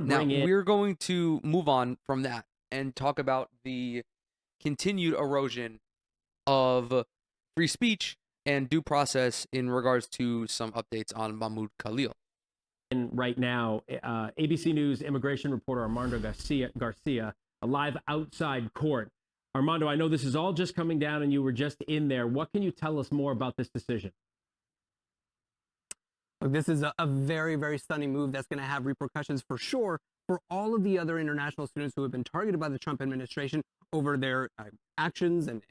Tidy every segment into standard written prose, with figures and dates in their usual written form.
Now, we're going to move on from that and talk about the continued erosion of free speech and due process in regards to some updates on Mahmoud Khalil. And right now, ABC News immigration reporter Armando Garcia, live outside court. Armando, I know this is all just coming down and you were just in there. What can you tell us more about this decision? Look, this is a very, very stunning move that's going to have repercussions for sure for all of the other international students who have been targeted by the Trump administration over their actions and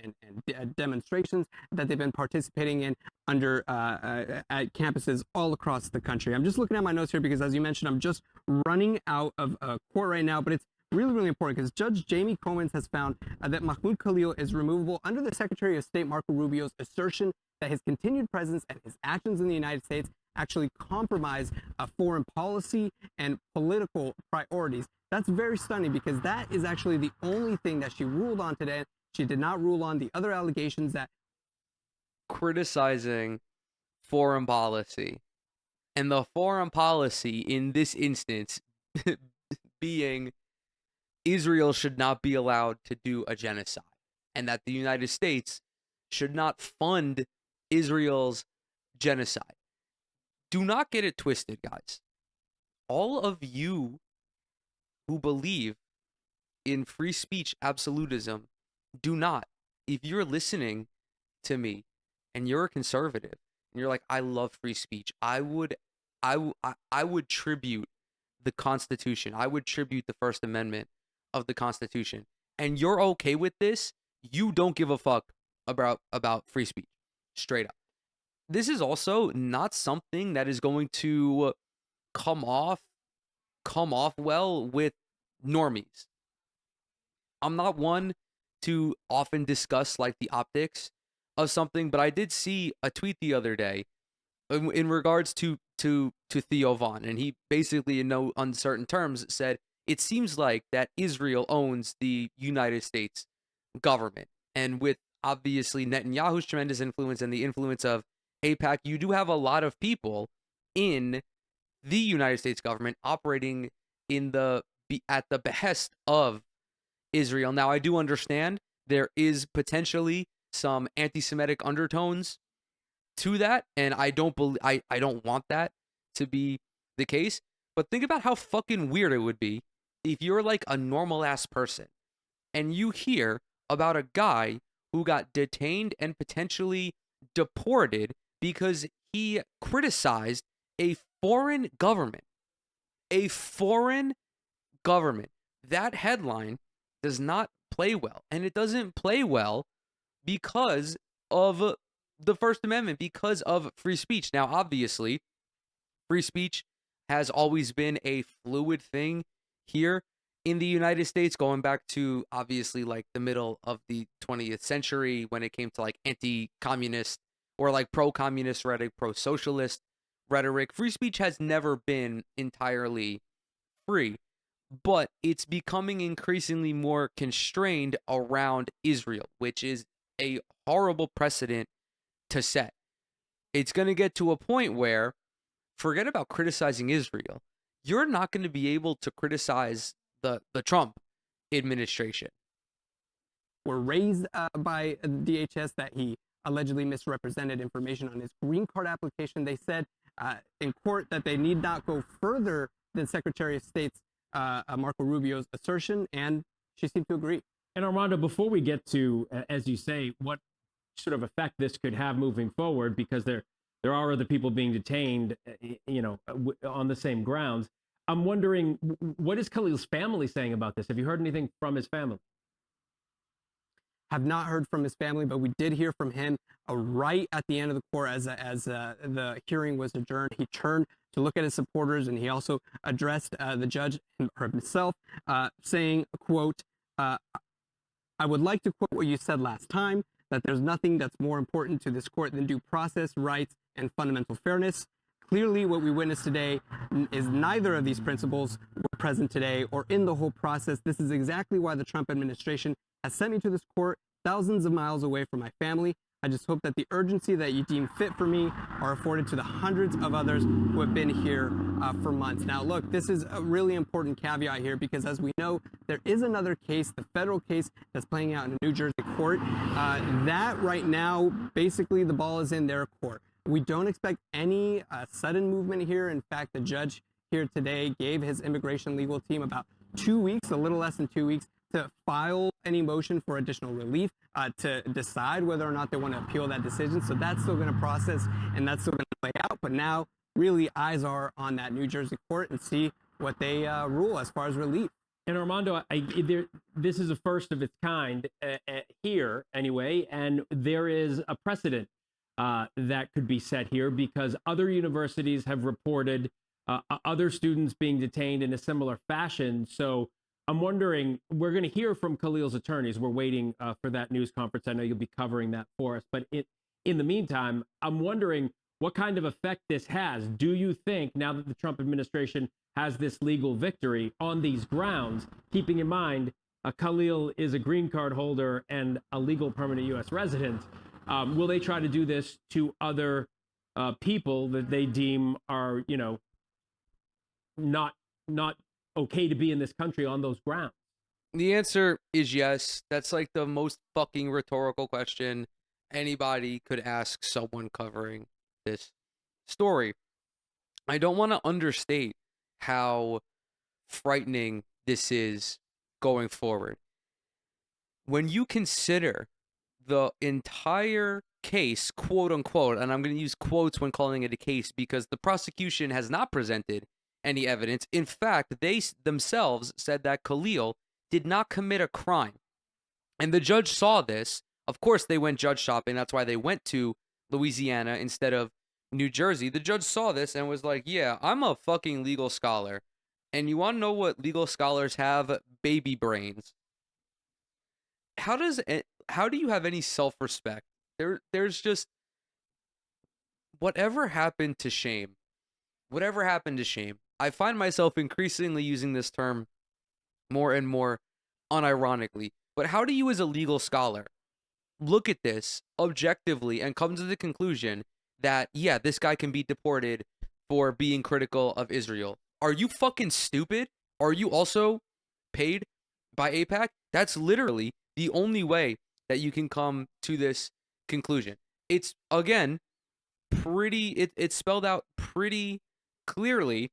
demonstrations that they've been participating in under at campuses all across the country. I'm just looking at my notes here because, as you mentioned, I'm just running out of court right now, but it's really, really important because Judge Jamie Comins has found that Mahmoud Khalil is removable under the Secretary of State Marco Rubio's assertion that his continued presence and his actions in the United States actually compromise foreign policy and political priorities. That's very stunning because that is actually the only thing that she ruled on today. She did not rule on the other allegations that criticizing foreign policy, and the foreign policy in this instance being Israel should not be allowed to do a genocide, and that the United States should not fund Israel's genocide. Do not get it twisted, guys. All of you who believe in free speech absolutism, do not. If you're listening to me and you're a conservative and you're like, I love free speech, I would tribute the Constitution. I would tribute the First Amendment of the Constitution. And you're okay with this, you don't give a fuck about free speech. Straight up. This is also not something that is going to come off well with normies. I'm not one to often discuss like the optics of something, but I did see a tweet the other day in regards to Theo Von, and he basically in no uncertain terms said it seems like that Israel owns the United States government, and with obviously Netanyahu's tremendous influence and the influence of AIPAC, you do have a lot of people in the United States government operating at the behest of Israel. Now, I do understand there is potentially some anti-Semitic undertones to that, and I don't want that to be the case. But think about how fucking weird it would be if you're like a normal ass person and you hear about a guy who got detained and potentially deported because he criticized a foreign government. A foreign government. That headline does not play well. And it doesn't play well because of the First Amendment, because of free speech. Now, obviously, free speech has always been a fluid thing here in the United States, going back to obviously like the middle of the 20th century when it came to like anti-communist or like pro-communist rhetoric, pro-socialist rhetoric. Free speech has never been entirely free, but it's becoming increasingly more constrained around Israel, which is a horrible precedent to set. It's going to get to a point where, forget about criticizing Israel, you're not going to be able to criticize the Trump administration. Were raised by DHS that he allegedly misrepresented information on his green card application. They said in court that they need not go further than Secretary of State's Marco Rubio's assertion, and she seemed to agree. And Armando, before we get to, as you say, what sort of effect this could have moving forward, because there are other people being detained, on the same grounds. I'm wondering, what is Khalil's family saying about this? Have you heard anything from his family? Have not heard from his family, but we did hear from him right at the end of the court as the hearing was adjourned. He turned to look at his supporters, and he also addressed the judge himself, saying, quote, I would like to quote what you said last time, that there's nothing that's more important to this court than due process, rights, and fundamental fairness. Clearly, what we witnessed today is neither of these principles were present today or in the whole process. This is exactly why the Trump administration has sent me to this court thousands of miles away from my family. I just hope that the urgency that you deem fit for me are afforded to the hundreds of others who have been here for months. Now, look, this is a really important caveat here because, as we know, there is another case, the federal case that's playing out in a New Jersey court. That right now, basically, the ball is in their court. We don't expect any sudden movement here. In fact, the judge here today gave his immigration legal team about 2 weeks, a little less than 2 weeks, to file any motion for additional relief, to decide whether or not they want to appeal that decision. So that's still going to process and that's still going to play out. But now, really, eyes are on that New Jersey court and see what they rule as far as relief. And Armando, this is a first of its kind here, anyway, and there is a precedent that could be set here because other universities have reported other students being detained in a similar fashion. So I'm wondering, we're going to hear from Khalil's attorneys. We're waiting for that news conference. I know you'll be covering that for us. But in the meantime, I'm wondering what kind of effect this has. Do you think, now that the Trump administration has this legal victory on these grounds, keeping in mind Khalil is a green card holder and a legal permanent U.S. resident, will they try to do this to other people that they deem are, not okay to be in this country on those grounds? The answer is yes. That's like the most fucking rhetorical question anybody could ask someone covering this story. I don't want to understate how frightening this is going forward. When you consider the entire case, quote unquote, and I'm going to use quotes when calling it a case because the prosecution has not presented any evidence. In fact, they themselves said that Khalil did not commit a crime. And the judge saw this. Of course, they went judge shopping. That's why they went to Louisiana instead of New Jersey. The judge saw this and was like, yeah, I'm a fucking legal scholar. And you want to know what legal scholars have? Baby brains. How do you have any self-respect? There's just whatever happened to shame. Whatever happened to shame. I find myself increasingly using this term more and more unironically. But how do you, as a legal scholar, look at this objectively and come to the conclusion that, yeah, this guy can be deported for being critical of Israel? Are you fucking stupid? Are you also paid by AIPAC? That's literally the only way that you can come to this conclusion. It's, again, it's spelled out pretty clearly.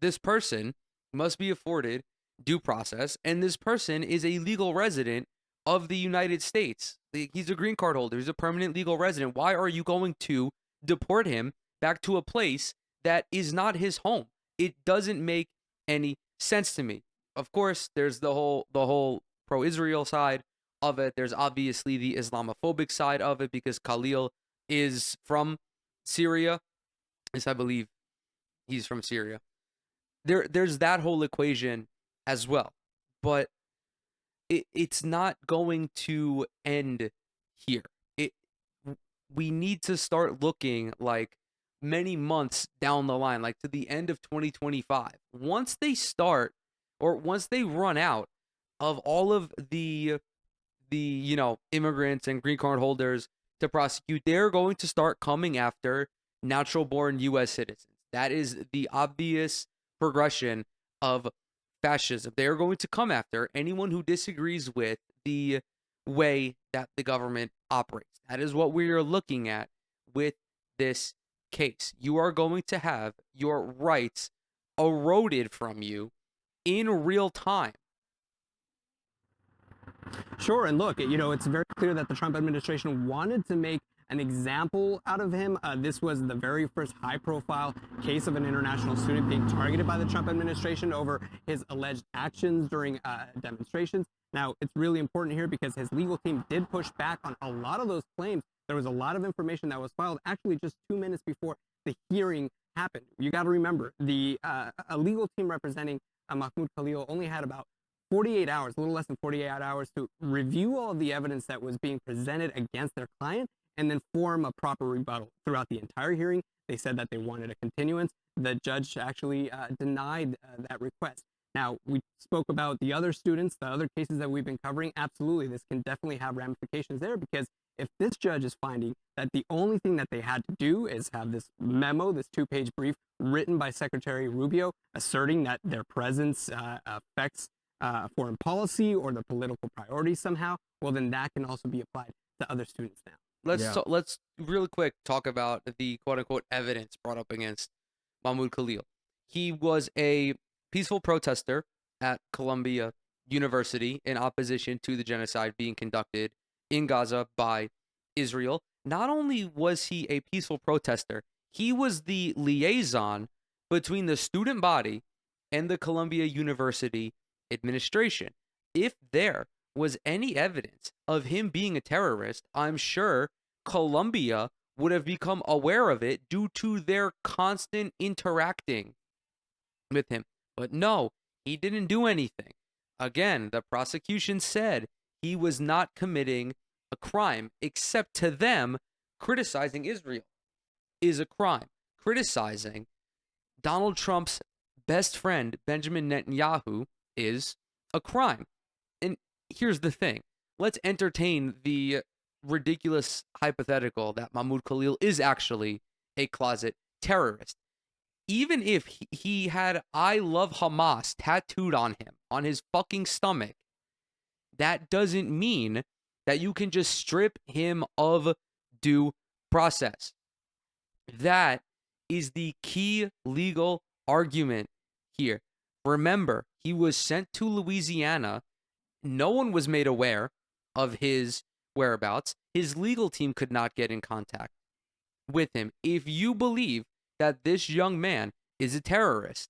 This person must be afforded due process, and this person is a legal resident of the United States. He's a green card holder. He's a permanent legal resident. Why are you going to deport him back to a place that is not his home? It doesn't make any sense to me. Of course, there's the whole pro-Israel side of it. There's obviously the Islamophobic side of it because Khalil is from Syria. Yes, I believe he's from Syria. There's that whole equation as well. But it's not going to end here. We need to start looking like many months down the line, like to the end of 2025. Once they start, or once they run out of all of the immigrants and green card holders to prosecute, they're going to start coming after natural born U.S. citizens. That is the obvious progression of fascism. They are going to come after anyone who disagrees with the way that the government operates. That is what we are looking at with this case. You are going to have your rights eroded from you in real time. Sure, and look, it's very clear that the Trump administration wanted to make an example out of him. This was the very first high-profile case of an international student being targeted by the Trump administration over his alleged actions during demonstrations. Now, it's really important here because his legal team did push back on a lot of those claims. There was a lot of information that was filed actually just 2 minutes before the hearing happened. You got to remember, the a legal team representing Mahmoud Khalil only had about 48 hours, a little less than 48 hours, to review all of the evidence that was being presented against their client and then form a proper rebuttal. Throughout the entire hearing, they said that they wanted a continuance. The judge actually denied that request. Now, we spoke about the other students, the other cases that we've been covering. Absolutely, this can definitely have ramifications there because If this judge is finding that the only thing that they had to do is have this memo, this 2-page brief written by Secretary Rubio asserting that their presence affects foreign policy or the political priorities somehow, well, then that can also be applied to other students now. Let's real quick talk about the quote unquote evidence brought up against Mahmoud Khalil. He was a peaceful protester at Columbia University in opposition to the genocide being conducted in Gaza by Israel. Not only was he a peaceful protester, he was the liaison between the student body and the Columbia University administration. If there was any evidence of him being a terrorist, I'm sure Columbia would have become aware of it due to their constant interacting with him. But no, he didn't do anything. Again, the prosecution said he was not committing a crime, except to them, criticizing Israel is a crime. Criticizing Donald Trump's best friend, Benjamin Netanyahu, is a crime. And here's the thing. Let's entertain the ridiculous hypothetical that Mahmoud Khalil is actually a closet terrorist. Even if he had "I love Hamas" tattooed on him, on his fucking stomach, that doesn't mean that you can just strip him of due process. That is the key legal argument here. Remember, he was sent to Louisiana. No one was made aware of his whereabouts. His legal team could not get in contact with him. If you believe that this young man is a terrorist,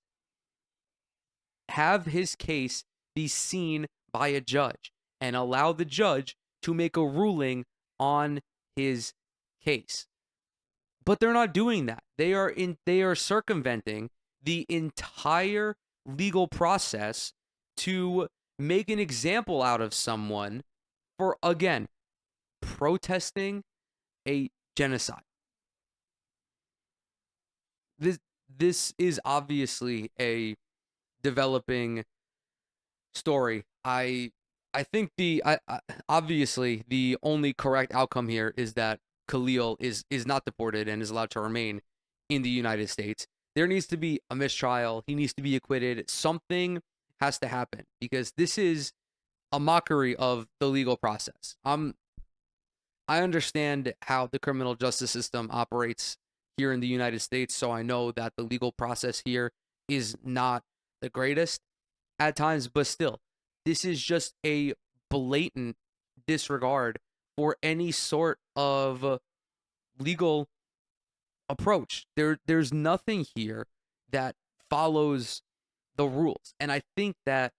have his case be seen by a judge and allow the judge to make a ruling on his case. But they're not doing that. They are circumventing the entire legal process to make an example out of someone for, again, protesting a genocide. This is obviously a developing story. I think obviously the only correct outcome here is that Khalil is not deported and is allowed to remain in the United States. There needs to be a mistrial. He needs to be acquitted. Something has to happen because this is a mockery of the legal process. I understand how the criminal justice system operates here in the United States, so I know that the legal process here is not the greatest at times, but still, this is just a blatant disregard for any sort of legal approach. There's nothing here that follows the rules. And I think that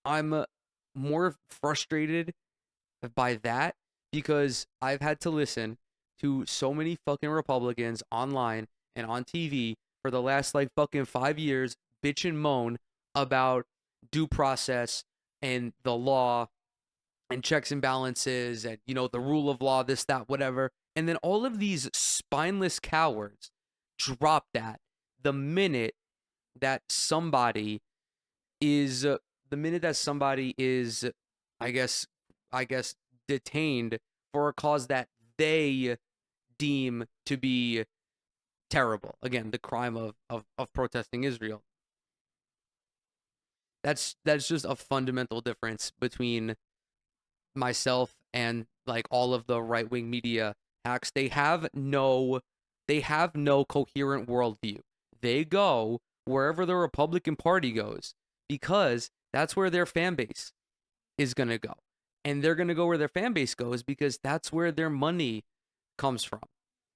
I'm more frustrated by that because I've had to listen to so many fucking Republicans online and on TV for the last like fucking 5 years bitch and moan about due process and the law and checks and balances and, you know, the rule of law, this, that, whatever. And then all of these spineless cowards drop that the minute that somebody is, I guess, detained for a cause that they deem to be terrible. Again, the crime of protesting Israel. That's just a fundamental difference between myself and like all of the right-wing media hacks. They have no coherent worldview. They go wherever the Republican Party goes because that's where their fan base is going to go. And they're going to go where their fan base goes because that's where their money comes from.